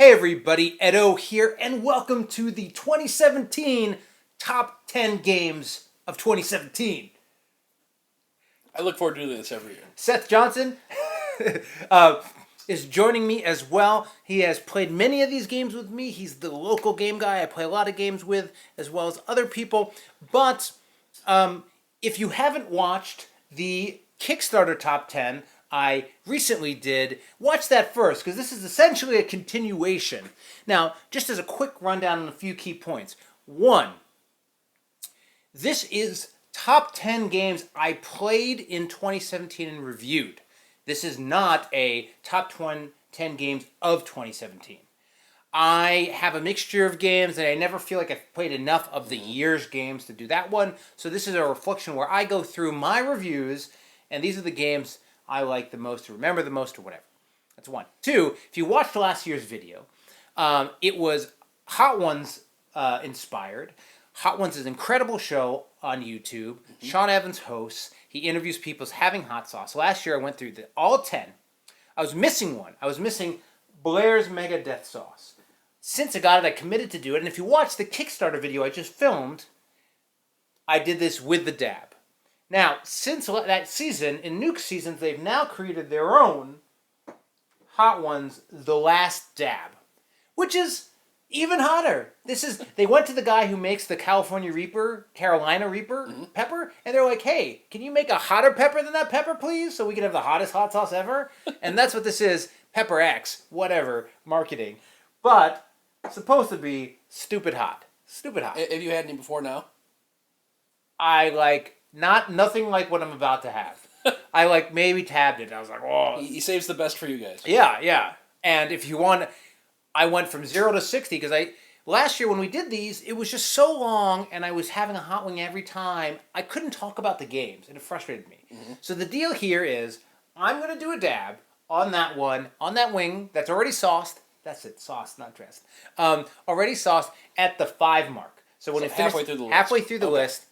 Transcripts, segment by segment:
Hey everybody, Edo here, and welcome to the 2017 Top 10 Games of 2017. I look forward to doing this every year. Seth Johnson is joining me as well. He has played many of these games with me. He's the local game guy I play a lot of games with, as well as other people. But if you haven't watched the Kickstarter Top 10, I recently did, watch that first, because this is essentially a continuation. Now, just as a quick rundown on a few key points. One, this is top 10 games I played in 2017 and reviewed. This is not a top 10 games of 2017. I have a mixture of games, and I never feel like I've played enough of the year's games to do that one. So this is a reflection where I go through my reviews, and these are the games I like the most, or remember the most, or whatever. That's one. Two, if you watched last year's video, it was Hot Ones inspired. Hot Ones is an incredible show on YouTube. Mm-hmm. Sean Evans hosts. He interviews people having hot sauce. Last year I went through all 10. I was missing one. I was missing Blair's Mega Death Sauce. Since I got it, I committed to do it. And if you watch the Kickstarter video I just filmed, I did this with the dab. Now, since that season, in Nuke seasons, they've now created their own Hot Ones, The Last Dab, which is even hotter. They went to the guy who makes the Carolina Reaper pepper, and they're like, hey, can you make a hotter pepper than that pepper, please, so we can have the hottest hot sauce ever? And that's what this is, Pepper X, whatever, marketing. But it's supposed to be stupid hot. Stupid hot. Have you had any before now? Nothing like what I'm about to have. I maybe tabbed it. I was like, oh. He saves the best for you guys. Yeah. And if you want, I went from 0 to 60 because last year when we did these, it was just so long and I was having a hot wing every time. I couldn't talk about the games and it frustrated me. Mm-hmm. So the deal here is I'm going to do a dab on that one, on that wing that's already sauced. That's it, sauced, not dressed. Already sauced at the 5 mark. So when it finishes halfway through the list,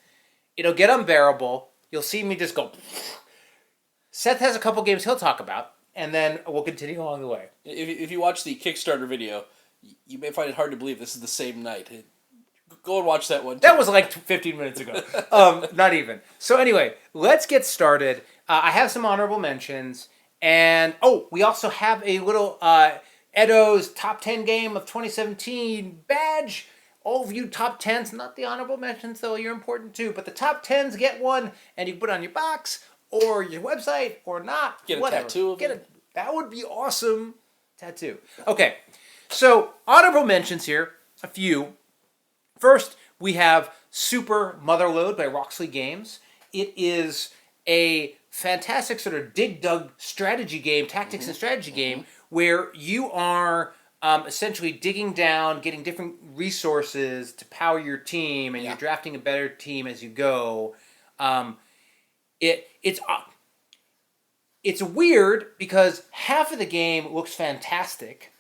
it'll get unbearable. You'll see me just go. Seth has a couple games he'll talk about, and then we'll continue along the way. If you watch the Kickstarter video, you may find it hard to believe this is the same night. Go and watch that one. That was like 15 minutes ago. Not even. So anyway, let's get started. I have some honorable mentions, and we also have a little Edo's Top 10 Game of 2017 badge. All of you top 10s, not the honorable mentions, though you're important too, but the top 10s get one, and you can put it on your box, or your website, or not. Get a whatever. tattoo of it. That would be awesome. Tattoo. Okay, so honorable mentions here, a few. First, we have Super Motherlode by Roxley Games. It is a fantastic sort of dig-dug strategy game, tactics and strategy game, where you are essentially digging down, getting different resources to power your team, and you're drafting a better team as you go. It's weird because half of the game looks fantastic,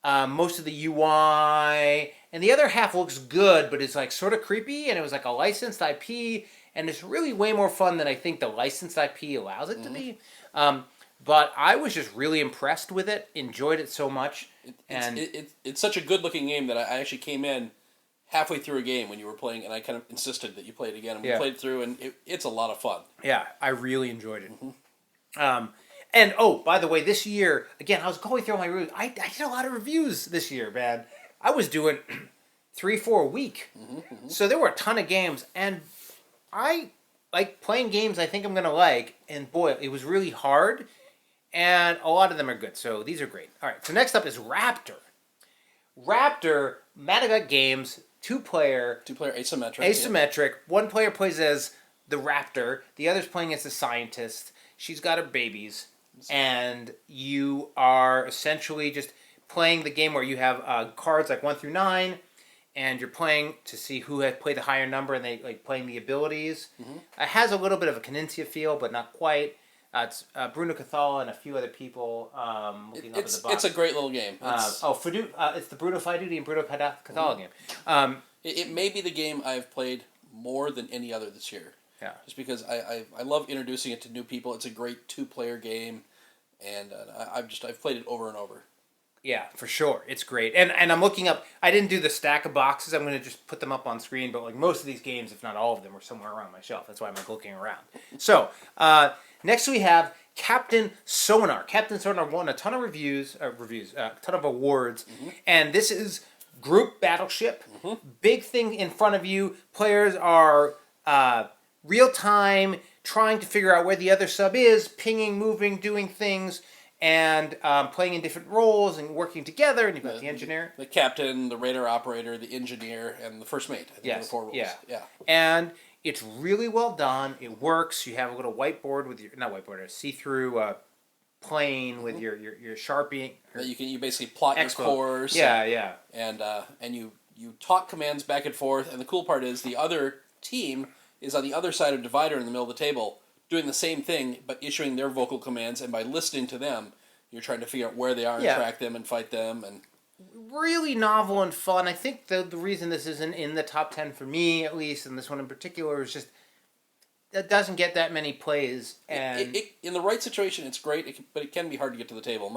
most of the UI, and the other half looks good, but it's sort of creepy, and it was a licensed IP, and it's really way more fun than I think the licensed IP allows it to be. But I was just really impressed with it, enjoyed it so much. It's such a good-looking game that I actually came in halfway through a game when you were playing, and I kind of insisted that you play it again. And we played through, and it's a lot of fun. Yeah, I really enjoyed it. Mm-hmm. By the way, this year, again, I was going through all my reviews. I did a lot of reviews this year, man. I was doing 3-4 a week. Mm-hmm. So there were a ton of games, and I like playing games I think I'm going to like, and boy, it was really hard. And a lot of them are good, so these are great. All right, so next up is Raptor. Raptor Madiga Games, two-player asymmetric. Asymmetric. Yeah. One player plays as the Raptor, the other's playing as the scientist. She's got her babies, and you are essentially just playing the game where you have cards 1 through 9, and you're playing to see who has played the higher number, and they playing the abilities. Mm-hmm. It has a little bit of a Canencia feel, but not quite. It's Bruno Cathala and a few other people looking up at the box. It's a great little game. It's the Bruno Faiduti and Bruno Cathala game. It may be the game I've played more than any other this year. Yeah. Just because I love introducing it to new people. It's a great 2-player game, and I've played it over and over. Yeah, for sure. It's great. And I'm looking up, I didn't do the stack of boxes. I'm going to just put them up on screen. But like most of these games, if not all of them, are somewhere around my shelf. That's why I'm like looking around. So, next we have Captain Sonar. Captain Sonar won a ton of a ton of awards. And this is group battleship. Big thing in front of you. Players are real time trying to figure out where the other sub is, pinging, moving, doing things, and playing in different roles and working together. And you've got the engineer, the captain, the radar operator, the engineer, and the first mate. I think are the 4 roles. Yeah. And it's really well done. It works. You have a little whiteboard with your not whiteboard, a see-through plane with your Sharpie. You basically plot your course. Yeah. And you talk commands back and forth. And the cool part is the other team is on the other side of divider in the middle of the table, doing the same thing, but issuing their vocal commands, and by listening to them, you're trying to figure out where they are and track them and fight them. And really novel and fun. I think the reason this isn't in the top 10 for me, at least, and this one in particular, is just it doesn't get that many plays. And in the right situation, it's great, but it can be hard to get to the table.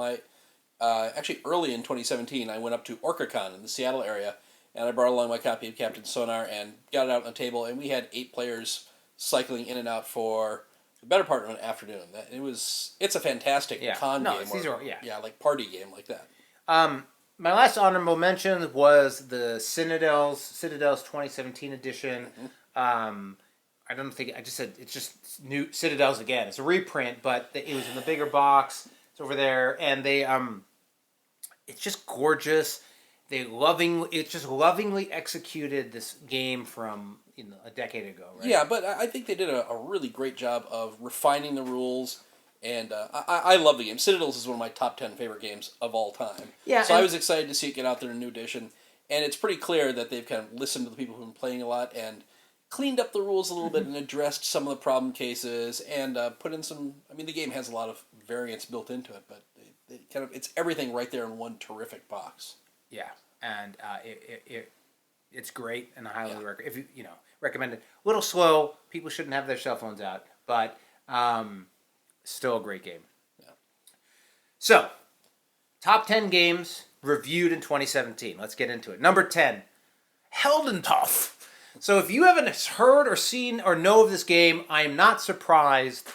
Actually, early in 2017, I went up to OrcaCon in the Seattle area, and I brought along my copy of Captain Sonar and got it out on the table, and we had 8 players cycling in and out for the better part of an afternoon. It's a fantastic con game. Like party game like that. My last honorable mention was the Citadels 2017 edition. I don't think I just said it's just new Citadels again. It's a reprint, but it was in the bigger box. It's over there, and they it's just gorgeous. It's just lovingly executed this game from a decade ago, right? Yeah, but I think they did a really great job of refining the rules, and I love the game. Citadels is one of my top 10 favorite games of all time. Yeah, so I was excited to see it get out there in a new edition, and it's pretty clear that they've kind of listened to the people who've been playing a lot and cleaned up the rules a little bit and addressed some of the problem cases and put in some. I mean, the game has a lot of variance built into it, but it's everything right there in one terrific box. Yeah, and it's great, and I highly recommend it. A little slow. People shouldn't have their cell phones out, but still a great game. Yeah. So, top 10 games reviewed in 2017. Let's get into it. Number 10, Heldentoff. So if you haven't heard or seen or know of this game, I am not surprised.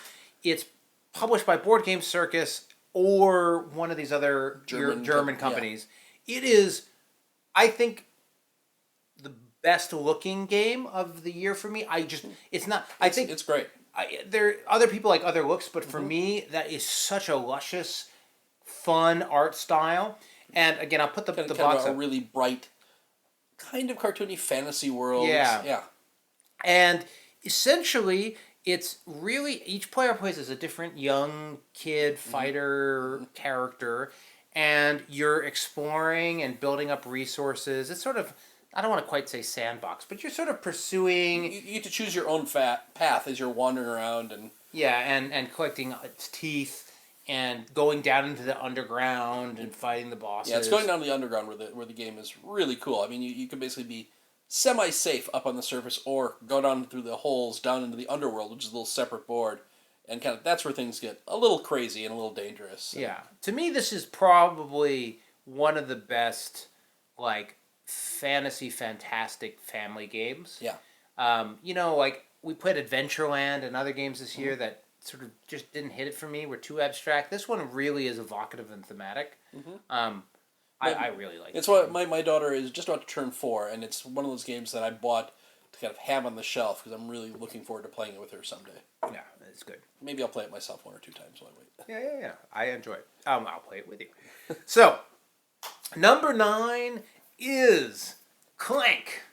It's published by Board Game Circus or one of these other German companies. Yeah. It is, I think, the best looking game of the year for me. It's great. There other people like other looks, but for me, that is such a luscious, fun art style. And again, I'll put the box up. A up. really bright, kind of cartoony fantasy world. Yeah. And essentially, it's really each player plays as a different young kid fighter character, and you're exploring and building up resources. It's sort of, I don't want to quite say sandbox, but you're sort of pursuing. You get to choose your own path as you're wandering around and and collecting its teeth and going down into the underground and fighting the bosses. Yeah, it's going down to the underground where the game is really cool. I mean, you can basically be semi-safe up on the surface or go down through the holes down into the underworld, which is a little separate board. And kind of that's where things get a little crazy and a little dangerous. Yeah. To me, this is probably one of the best, fantasy, fantastic family games. Yeah. We played Adventureland and other games this year that sort of just didn't hit it for me. Were too abstract. This one really is evocative and thematic. I really like it. It's what my daughter is just about to turn 4, and it's one of those games that I bought to kind of have on the shelf because I'm really looking forward to playing it with her someday. Yeah, it's good. Maybe I'll play it myself 1 or 2 times while I wait. Yeah. I enjoy it. I'll play it with you. So, number 9 is Clank.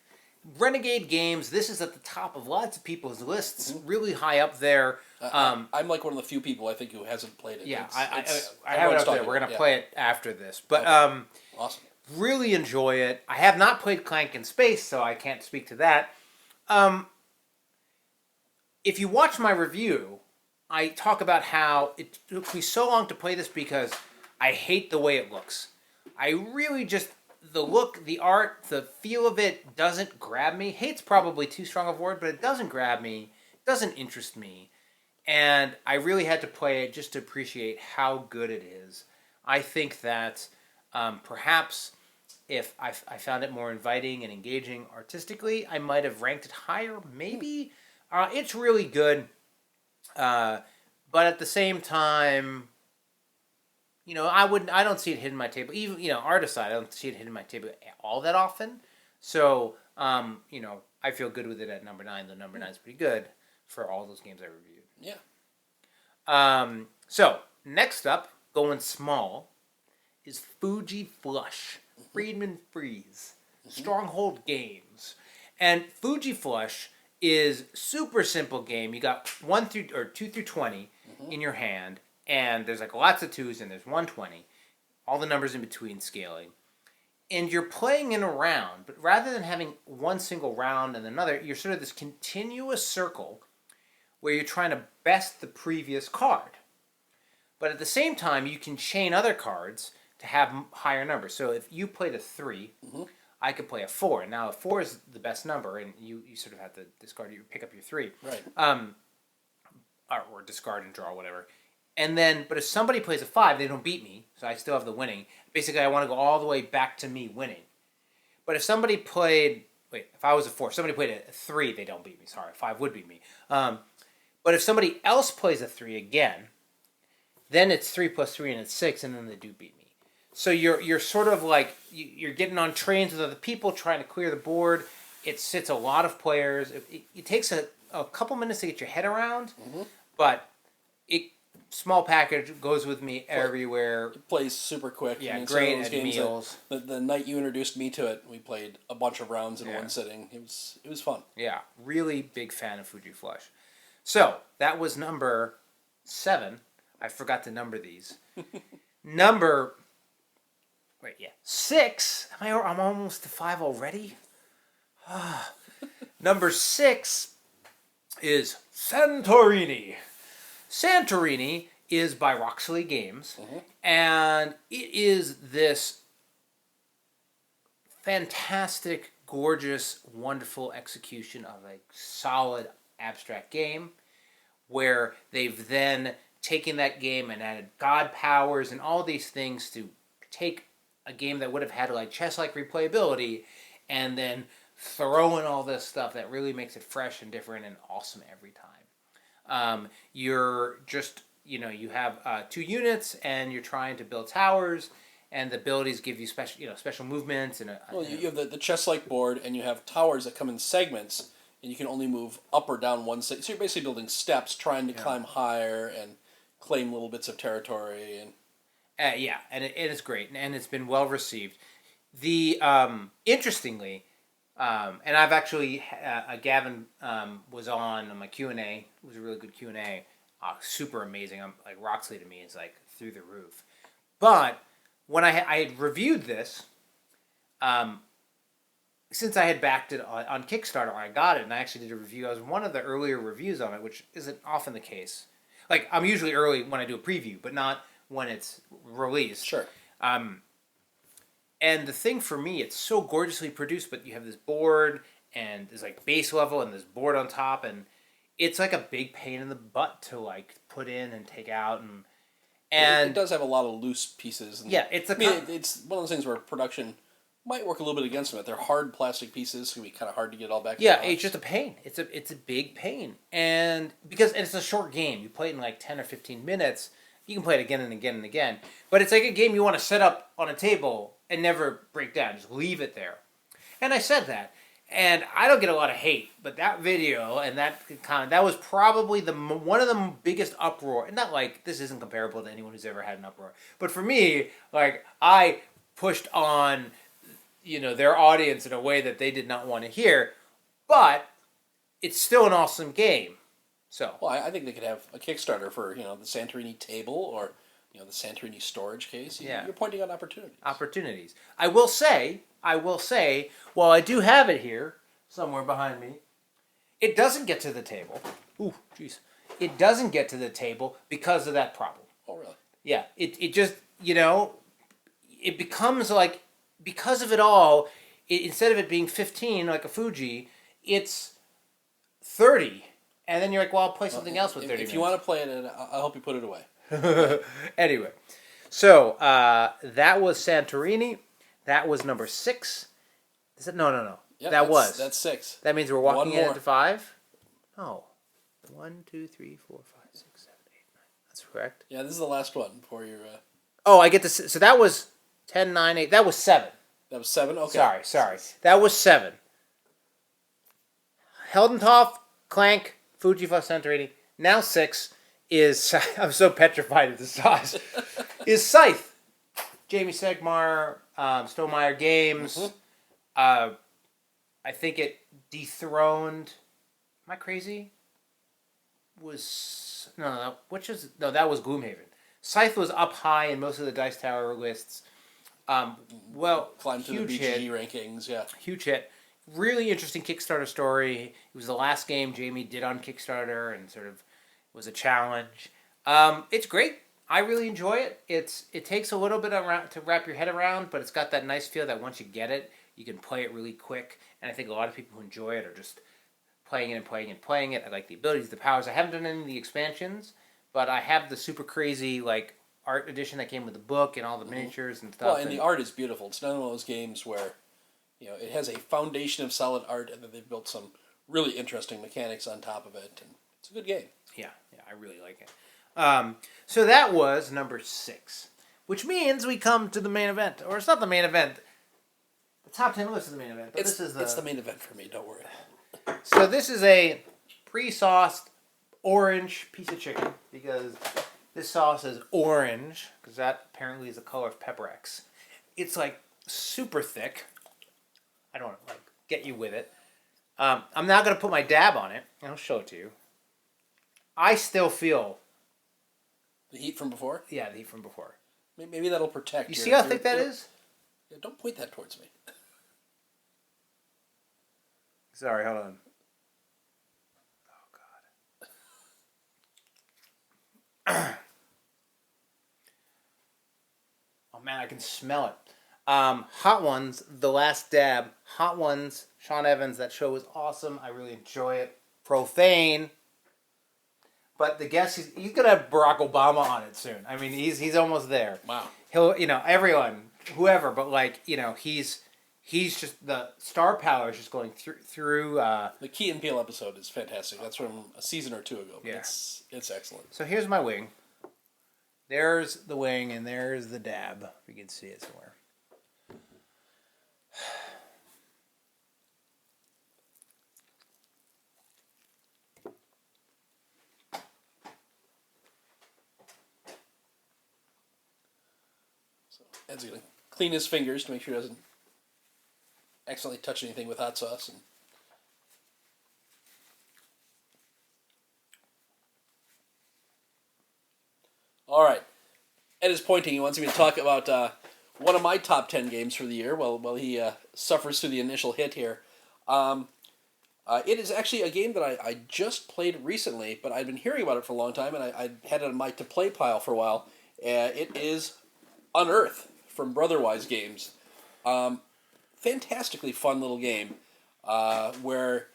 Renegade Games. This is at the top of lots of people's lists. Really high up there. I'm like one of the few people I think who hasn't played it. Yeah, I have it up there. We're going to play it after this. But awesome. Really enjoy it. I have not played Clank in Space, so I can't speak to that. If you watch my review, I talk about how it took me so long to play this because I hate the way it looks. I really just... The look, the art, the feel of it doesn't grab me. Hate's probably too strong a word, but it doesn't grab me. It doesn't interest me. And I really had to play it just to appreciate how good it is. I think that Perhaps if I found it more inviting and engaging artistically, I might have ranked it higher. Maybe it's really good, but at the same time, I don't see it hitting my table. Even art aside, I don't see it hitting my table all that often. So I feel good with it at number 9. The number 9 is pretty good for all those games I reviewed. Yeah. So next up, going small, is Fuji Flush. Friedman Freeze. Stronghold Games. And Fuji Flush is super simple game. You got 2 through 20 in your hand, and there's like lots of 2s and there's 120. All the numbers in between scaling. And you're playing in a round, but rather than having one single round and another, you're sort of this continuous circle where you're trying to best the previous card. But at the same time, you can chain other cards to have higher numbers. So if you played a 3, I could play a 4. And now a 4 is the best number, and you sort of have to discard, you pick up your 3. Right. Or discard and draw, whatever. And then, but if somebody plays a 5, they don't beat me, so I still have the winning. Basically, I want to go all the way back to me winning. But if somebody played, if I was a 4, if somebody played a 3, they don't beat me. Sorry, a 5 would beat me. But if somebody else plays a 3 again, then it's 3 plus 3 and it's 6, and then they do beat me. So you're sort of like, you're getting on trains with other people, trying to clear the board. It sits a lot of players. It takes a couple minutes to get your head around, but small package goes with me everywhere. It plays super quick. Yeah, I mean, great at meals. The night you introduced me to it, we played a bunch of rounds in one sitting. It was fun. Yeah, really big fan of Fuji Flush. So that was number 7. I forgot to number these. Number 6. I'm almost to 5 already. Number 6 is Santorini. Santorini is by Roxley Games, and it is this fantastic, gorgeous, wonderful execution of a solid abstract game, where they've then taken that game and added god powers and all these things to take a game that would have had like chess-like replayability, and then throw in all this stuff that really makes it fresh and different and awesome every time. You're just, you have 2 units, and you're trying to build towers, and the abilities give you special movements. And you have the chess-like board, and you have towers that come in segments, and you can only move up or down one segment. So you're basically building steps, trying to climb higher and claim little bits of territory. And and it is great, and it's been well received. The interestingly, and I've actually Gavin was on my Q&A. It was a really good Q&A. Super amazing. Like Roxley to me is like through the roof. But when I had reviewed this, since I had backed it on Kickstarter, I got it, and I actually did a review. I was one of the earlier reviews on it, which isn't often the case. Like, I'm usually early when I do a preview, but not when it's released. Sure. And the thing for me, it's so gorgeously produced, but you have this board, and there's like base level, and this board on top, and it's like a big pain in the butt to like put in and take out, and it does have a lot of loose pieces. And, it's it's one of those things where production might work a little bit against them. They're hard plastic pieces, so it can be kind of hard to get all back. Yeah, it's just a pain. It's a big pain, and because it's a short game, you play it in like 10 or 15 minutes. You can play it again and again and again, but it's like a game you want to set up on a table and never break down. Just leave it there. And I said that, and I don't get a lot of hate, but that video and that was probably one of the biggest uproar. And not like this isn't comparable to anyone who's ever had an uproar, but for me, like I pushed on, their audience in a way that they did not want to hear, but it's still an awesome game. So, well, I think they could have a Kickstarter for the Santorini table or the Santorini storage case. You're pointing out opportunities. I will say, while I do have it here somewhere behind me, it doesn't get to the table. Ooh, jeez. It doesn't get to the table because of that problem. Oh, really? Yeah. It just it becomes like, because of it all, instead of it being 15 like a Fuji, it's 30. And then you're like, well, I'll play something else with 30 minutes. If you want to play it, I'll help you put it away. Anyway, So that was Santorini. That was number 6. Is it? No. Yeah, that's 6. That means we're walking into 5. No. 1, 2, 3, 4, 5, 6, 7, 8, 9. That's correct. Yeah, this is the last one before you're. Oh, I get this. So that was 10, 9, 8. That was 7. That was 7. Okay. Sorry. That was 7. Heldentoff, Clank, Fuji Flush, Santorini. Now 6 is I'm so petrified at the sauce. Is Scythe. Jamie Segmar, Stonemeyer Games. Mm-hmm. I think it dethroned. Am I crazy? Was no, that was Gloomhaven. Scythe was up high in most of the Dice Tower lists. Climbed to the BGG hit. rankings. Yeah, Huge hit. Really interesting Kickstarter story. It was the last game Jamie did on Kickstarter, and sort of was a challenge. It's great. I really enjoy it. It takes a little bit to wrap your head around, but it's got that nice feel that once you get it, you can play it really quick. And I think a lot of people who enjoy it are just playing it. I like the abilities, the powers. I haven't done any of the expansions, but I have the super crazy art edition that came with the book and all the miniatures and stuff. Well, and the art is beautiful. It's not one of those games where it has a foundation of solid art, and then they've built some really interesting mechanics on top of it, and it's a good game. Yeah, I really like it. So that was number 6, which means we come to the main event, or it's not the main event. The top 10 list is the main event, but it's the main event for me. Don't worry. So this is a pre-sauced orange piece of chicken, because this sauce is orange, because that apparently is the color of Pepper X. It's super thick. I don't want to get you with it. I'm now going to put my dab on it, and I'll show it to you. I still feel the heat from before. Yeah, the heat from before. Maybe that'll protect. You see how thick that is? Yeah, don't point that towards me. Sorry, hold on. Oh God. Oh man, I can smell it. Hot Ones, the last dab. Hot Ones, Sean Evans. That show was awesome. I really enjoy it. Profane. But the guess he's gonna have Barack Obama on it soon. I mean, he's almost there. Wow. He'll everyone, whoever, but he's just the star power is just going through. The Key and Peele episode is fantastic. That's from a season or 2 ago. But yeah. It's excellent. So here's my wing. There's the wing, and there's the dab. If you can see it somewhere. Ed's going to clean his fingers to make sure he doesn't accidentally touch anything with hot sauce. All right. Ed is pointing. He wants me to talk about one of my top 10 games for the year while he suffers through the initial hit here. It is actually a game that I just played recently, but I've been hearing about it for a long time, and I had it on my to-play pile for a while. It is Unearth from Brotherwise Games. Fantastically fun little game where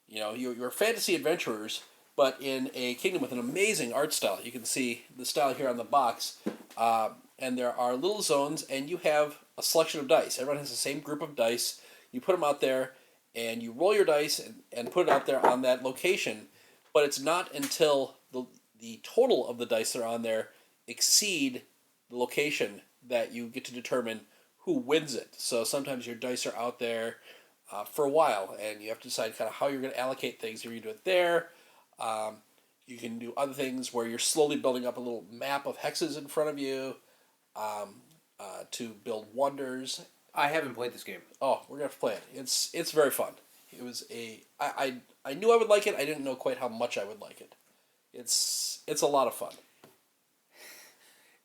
you're fantasy adventurers, but in a kingdom with an amazing art style. You can see the style here on the box. And there are little zones, and you have a selection of dice. Everyone has the same group of dice. You put them out there, and you roll your dice and put it out there on that location. But it's not until the total of the dice that are on there exceed the location that you get to determine who wins it. So sometimes your dice are out there for a while, and you have to decide kind of how you're going to allocate things. If you do it there, you can do other things where you're slowly building up a little map of hexes in front of you to build wonders. I haven't played this game. Oh, we're going to have to play it. It's very fun. It was I knew I would like it. I didn't know quite how much I would like it. It's a lot of fun.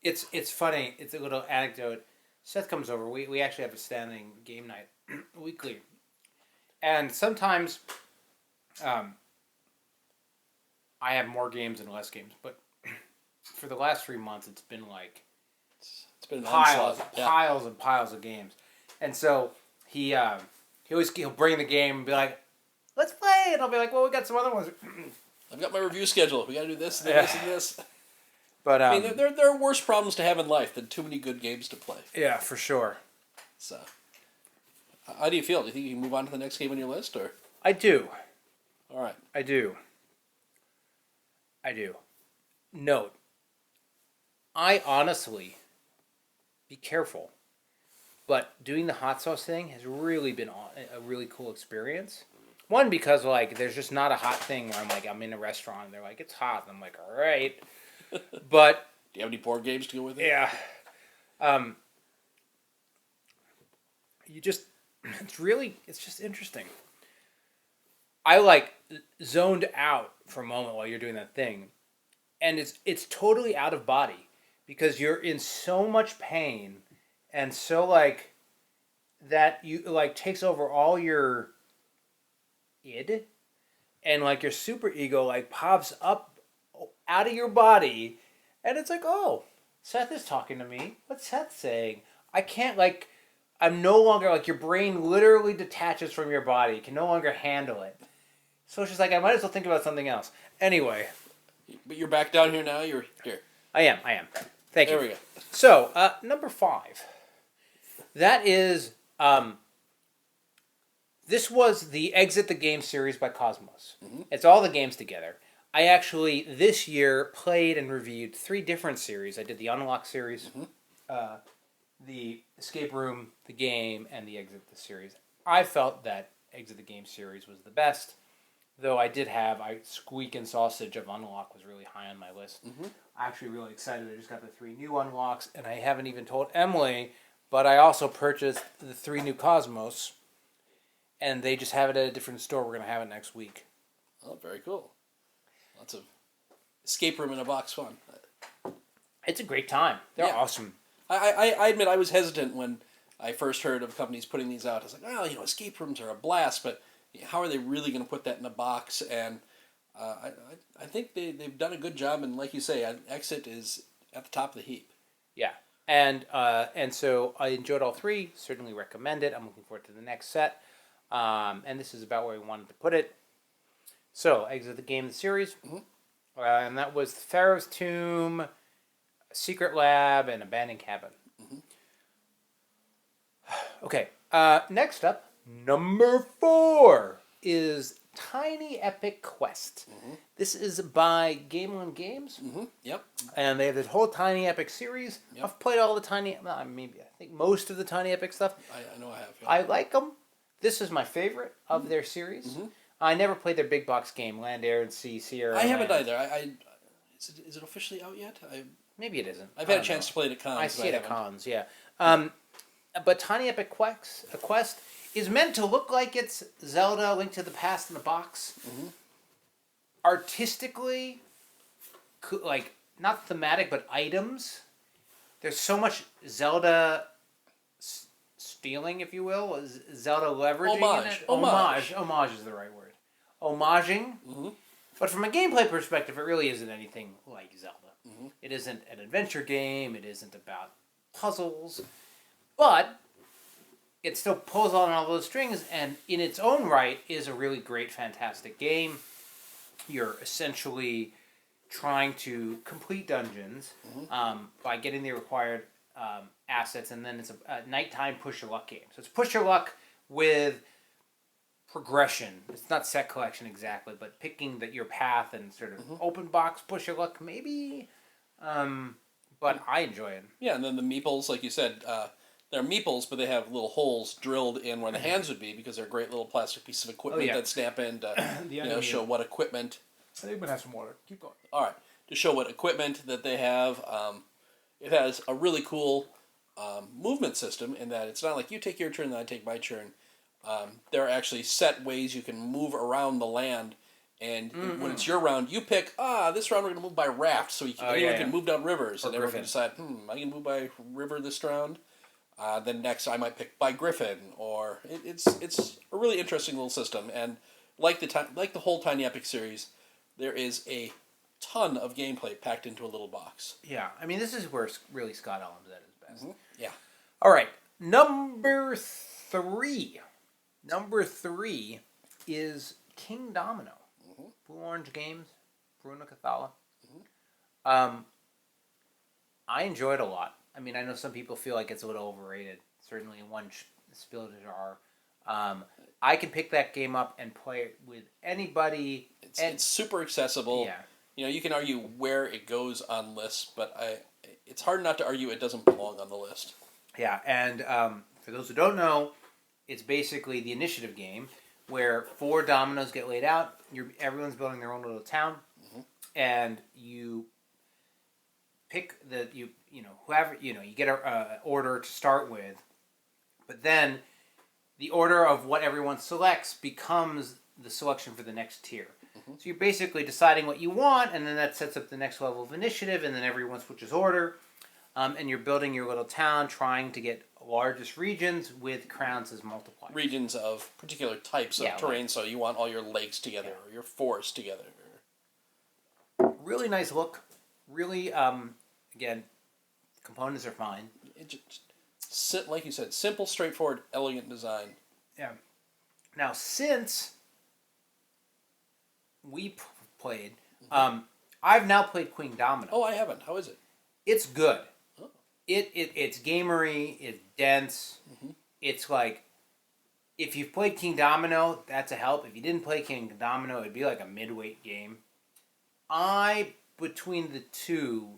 It's funny. It's a little anecdote. Seth comes over. We actually have a standing game night weekly, and sometimes I have more games and less games. But for the last 3 months, it's been it's been piles and piles of games, and so he'll bring the game and be like, "Let's play," and I'll be like, "Well, we got some other ones." I've got my review schedule. We got to do this and this and this. But I mean, there are worse problems to have in life than too many good games to play. yeah, for sure. So, how do you feel? Do you think you can move on to the next game on your list, or? I do. All right. I do. Note, I honestly, be careful, but doing the hot sauce thing has really been a really cool experience. One, because like there's just not a hot thing where I'm in a restaurant and they're like, it's hot, and I'm like, all right. But Do you have any board games to go with it? yeah, it's just interesting. I like zoned out for a moment while you're doing that thing, and it's totally out of body because you're in so much pain, and so like that you like takes over all your id, and like your super ego like pops up out of your body, and it's like, oh, Seth is talking to me. What's Seth saying? I can't like. I'm no longer like your brain literally detaches from your body. You can no longer handle it. So it's just like I might as well think about something else. Anyway, But you're back down here now. You're here. I am. Thank you. There we go. So number 5. That is this was the Exit the Game series by Cosmos. Mm-hmm. It's all the games together. I actually this year played and reviewed 3 different series. I did the Unlock series, the Escape Room, the game, and the Exit the series. I felt that Exit the Game series was the best, though I Squeak and Sausage of Unlock was really high on my list. Mm-hmm. I'm actually really excited. I just got the 3 new Unlocks, and I haven't even told Emily, but I also purchased the 3 new Cosmos, and they just have it at a different store. We're going to have it next week. Oh, very cool. Lots of escape room in a box fun. It's a great time. They're awesome. I admit I was hesitant when I first heard of companies putting these out. I was like, well, escape rooms are a blast, but how are they really going to put that in a box? And I think they've done a good job. And like you say, Exit is at the top of the heap. Yeah. And so I enjoyed all 3. Certainly recommend it. I'm looking forward to the next set. And this is about where we wanted to put it. So, Exit the Game, the series. Mm-hmm. And that was Pharaoh's Tomb, Secret Lab, and Abandoned Cabin. Mm-hmm. Okay. Next up, number 4 is Tiny Epic Quest. Mm-hmm. This is by Game One Games. Mm-hmm. Yep. And they have this whole Tiny Epic series. Yep. I've played all the Tiny... maybe I think most of the Tiny Epic stuff. I know I have. Yeah. I like them. This is my favorite of their series. Mm-hmm. I never played their big box game, Land, Air, and Sea, Sierra. I haven't either. Is it officially out yet? Maybe it isn't. I've had a chance to play it at cons. I see it at cons, yeah. But Tiny Epic Quest is meant to look like it's Zelda: Link to the Past in a box. Mm-hmm. Artistically, like not thematic, but items. There's so much Zelda stealing, if you will, Zelda leveraging in it. Homage is the right word. Homaging. Mm-hmm. But from a gameplay perspective, it really isn't anything like Zelda. Mm-hmm. It isn't an adventure game. It isn't about puzzles. But it still pulls on all those strings, and in its own right is a really great, fantastic game. You're essentially trying to complete dungeons by getting the required assets, and then it's a nighttime push your luck game. So it's push your luck with progression. It's not set collection exactly, but picking your path and sort of open box push your luck maybe. But I enjoy it. Yeah, and then the meeples, like you said, they're meeples, but they have little holes drilled in where the hands would be because they're a great little plastic piece of equipment that snap in to show what equipment. I think I'm going to have some water. Keep going. All right. To show what equipment that they have. It has a really cool movement system in that it's not like you take your turn and I take my turn. There are actually set ways you can move around the land, and when it's your round, you pick, this round we're going to move by raft, so anyone can move down rivers, and everyone can decide, I can move by river this round. Then next I might pick by griffin, or it's a really interesting little system, and like the whole Tiny Epic series, there is a ton of gameplay packed into a little box. Yeah, I mean, this is where really Scott Adams at his best. Mm-hmm. Yeah. All right, number 3. Number 3 is King Domino. Blue Orange Games, Bruno Cathala. I enjoy it a lot. I mean, I know some people feel like it's a little overrated. Certainly, one spilled are. I can pick that game up and play it with anybody. It's super accessible. Yeah. You know, you can argue where it goes on lists, but it's hard not to argue it doesn't belong on the list. Yeah, and for those who don't know, it's basically the initiative game where 4 dominoes get laid out. Everyone's building their own little town, and you pick whoever you get a order to start with, but then the order of what everyone selects becomes the selection for the next tier. So you're basically deciding what you want, and then that sets up the next level of initiative, and then everyone switches order, and you're building your little town, trying to get largest regions with crowns as multipliers. Regions of particular types of terrain, so you want all your lakes together or your forests together. Really nice look. Really, again, components are fine. It just, like you said, simple, straightforward, elegant design. Yeah. Now, since we played, I've now played Queen Domino. Oh, I haven't. How is it? It's good. Oh. It's gamery. It's dense. It's like, if you've played King Domino, that's a help. If you didn't play King Domino, it'd be like a midweight game. Between the two,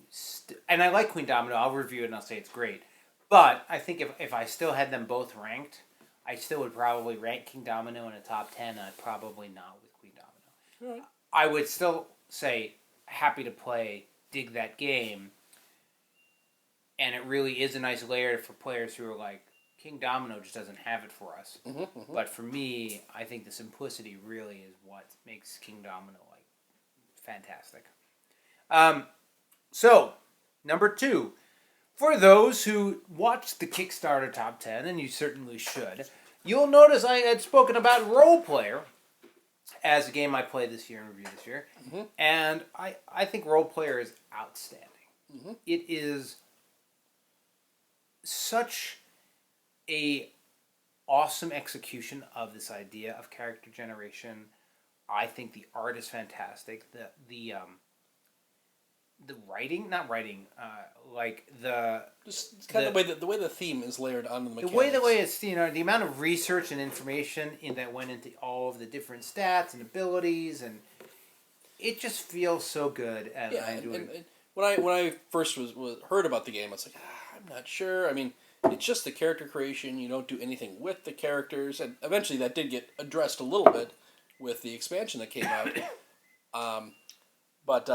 and I like Queen Domino, I'll review it and I'll say it's great. But I think if I still had them both ranked, I still would probably rank King Domino in a top 10. I'd probably not with Queen Domino. Right. I would still say happy to play, dig that game. And it really is a nice layer for players who are like, King Domino just doesn't have it for us. But for me, I think the simplicity really is what makes King Domino like fantastic. So, number 2. For those who watched the Kickstarter Top 10, and you certainly should, you'll notice I had spoken about Roleplayer as a game I played this year and reviewed this year. And I think Roleplayer is outstanding. It is such a awesome execution of this idea of character generation. I think the art is fantastic. The writing, not writing, like just kind of the way the theme is layered onto the mechanics. The way it's the amount of research and information that went into all of the different stats and abilities, and it just feels so good. And I enjoy it. When I first heard about the game, I was like, I'm not sure. I mean, it's just the character creation. You don't do anything with the characters, and eventually that did get addressed a little bit with the expansion that came out. But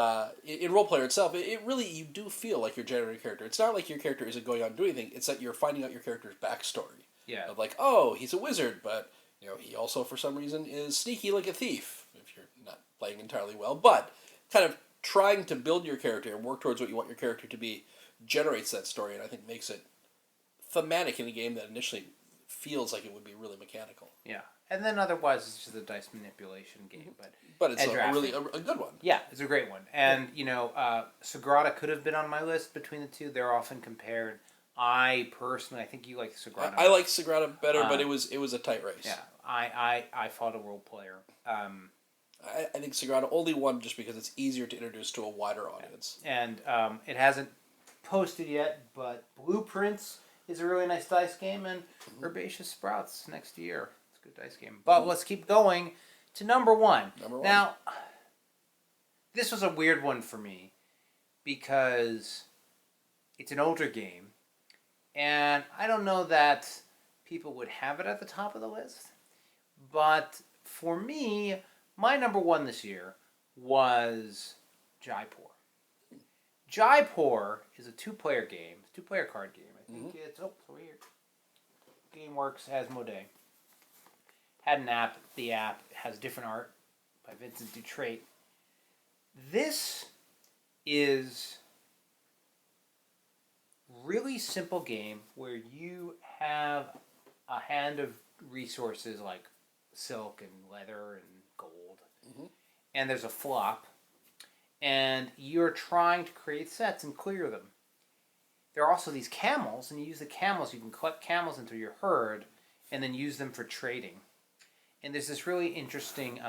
in Roleplayer itself, it really, you do feel like you're generating a character. It's not like your character isn't going out and doing anything. It's that you're finding out your character's backstory. Yeah. Of like, oh, he's a wizard, but he also, for some reason, is sneaky like a thief, if you're not playing entirely well. But kind of trying to build your character and work towards what you want your character to be generates that story, and I think makes it thematic in a game that initially feels like it would be really mechanical. Yeah. And then otherwise, it's just a dice manipulation game, but it's really a good one. Yeah, it's a great one. And Sagrada could have been on my list between the two. They're often compared. I think you like Sagrada. I like Sagrada better, but it was a tight race. Yeah, I fought a Roleplayer. I think Sagrada only won just because it's easier to introduce to a wider audience. And it hasn't posted yet, but Blueprints is a really nice dice game, and Herbaceous Sprouts next year. Good dice game. But let's keep going to number 1. Now, this was a weird one for me because it's an older game, and I don't know that people would have it at the top of the list. But for me, my number 1 this year was Jaipur. Jaipur is a 2-player game, 2-player card game. I think it's over here. GameWorks Asmodee. Had an app. The app has different art by Vincent Dutrait. This is really simple game where you have a hand of resources like silk and leather and gold. And there's a flop. And you're trying to create sets and clear them. There are also these camels, and you use the camels. You can collect camels into your herd and then use them for trading. And there's this really interesting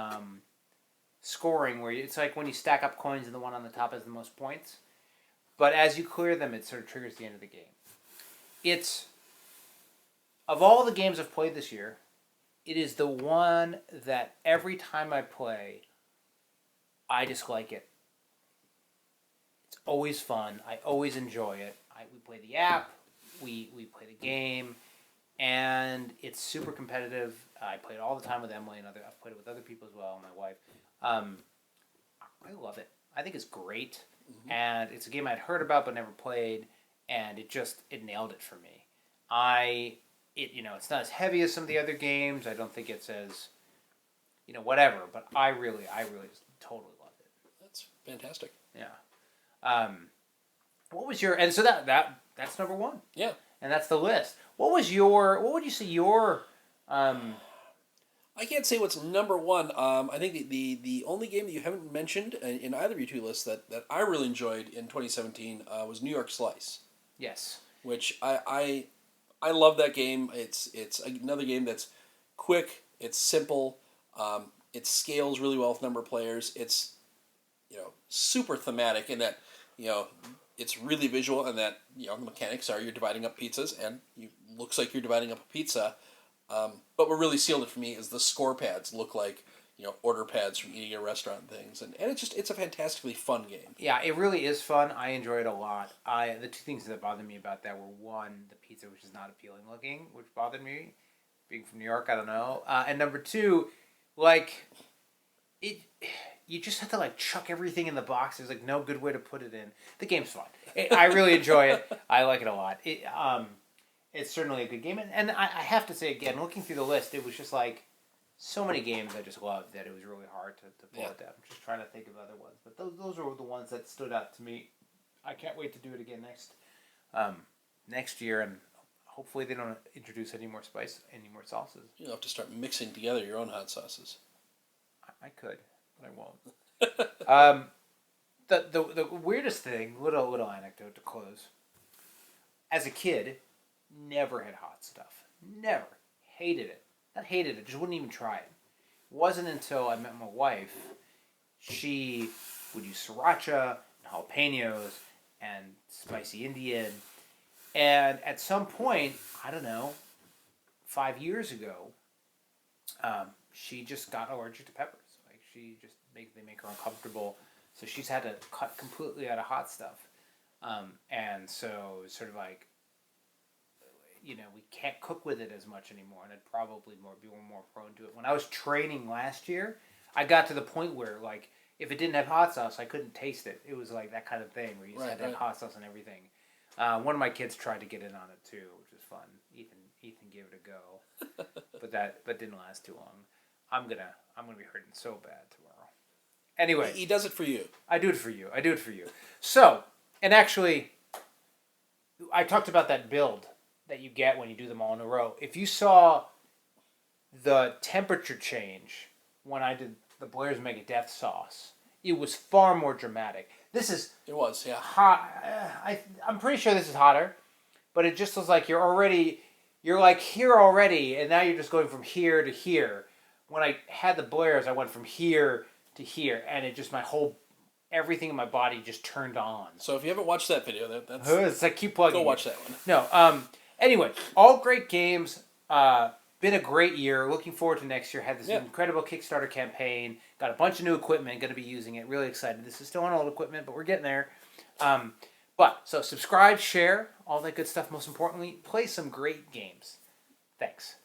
scoring where it's like when you stack up coins and the one on the top has the most points. but as you clear them, it sort of triggers the end of the game. It's, of all the games I've played this year, it is the one that every time I play, I just like it. It's always fun. I always enjoy it. We play the app, we play the game, and it's super competitive. I play it all the time with Emily and I've played it with other people as well, my wife. I love it. I think it's great, and it's a game I'd heard about but never played, and it nailed it for me. It's not as heavy as some of the other games. I don't think it's as, whatever. But I really just totally love it. That's fantastic. Yeah. What was your, and so that's number one. Yeah. And that's the list. What would you say your, I can't say what's number one. I think the only game that you haven't mentioned in either of your two lists that I really enjoyed in 2017 was New York Slice. Yes. Which I love that game. It's another game that's quick. It's simple. It scales really well with number of players. It's super thematic in that it's really visual, and that the mechanics are you're dividing up pizzas, and it looks like you're dividing up a pizza. But what really sealed it for me is the score pads look like order pads from eating at a restaurant and things, and it's a fantastically fun game. Yeah, it really is fun. I enjoy it a lot. The two things that bothered me about that were, one, the pizza, which is not appealing looking, which bothered me. Being from New York, I don't know. And number two, you just have to chuck everything in the box. There's no good way to put it in. The game's fun. I really enjoy it. I like it a lot. It's certainly a good game, and I have to say again, looking through the list, it was just so many games I just loved that it was really hard to pull it down. I'm just trying to think of other ones, but those are the ones that stood out to me. I can't wait to do it again next year, and hopefully they don't introduce any more spice, any more sauces. You'll have to start mixing together your own hot sauces. I could, but I won't. The weirdest thing, little anecdote to close. As a kid, never had hot stuff. Never. Hated it. Not hated it, just wouldn't even try it. It wasn't until I met my wife, she would use sriracha and jalapenos and spicy Indian. And at some point, I don't know, 5 years ago, she just got allergic to peppers. They make her uncomfortable. So she's had to cut completely out of hot stuff. And so it's sort of we can't cook with it as much anymore, and I'd probably be more prone to it. When I was training last year, I got to the point where, if it didn't have hot sauce, I couldn't taste it. It was that kind of thing where you just had to have hot sauce and everything. One of my kids tried to get in on it too, which was fun. Ethan gave it a go, but didn't last too long. I'm gonna be hurting so bad tomorrow. Anyway, he does it for you. I do it for you. So, and actually, I talked about that build that you get when you do them all in a row. If you saw the temperature change when I did the Blair's Mega Death sauce, it was far more dramatic. It was, yeah. Hot. I'm pretty sure this is hotter, but it just was you're here already, and now you're just going from here to here. When I had the Blair's, I went from here to here, and it just everything in my body just turned on. So if you haven't watched that video, that's it's keep plugging. Go watch that one. No. Anyway, all great games. Been a great year. Looking forward to next year. Had this incredible Kickstarter campaign. Got a bunch of new equipment. Going to be using it. Really excited. This is still on old equipment, but we're getting there. So subscribe, share, all that good stuff. Most importantly, play some great games. Thanks.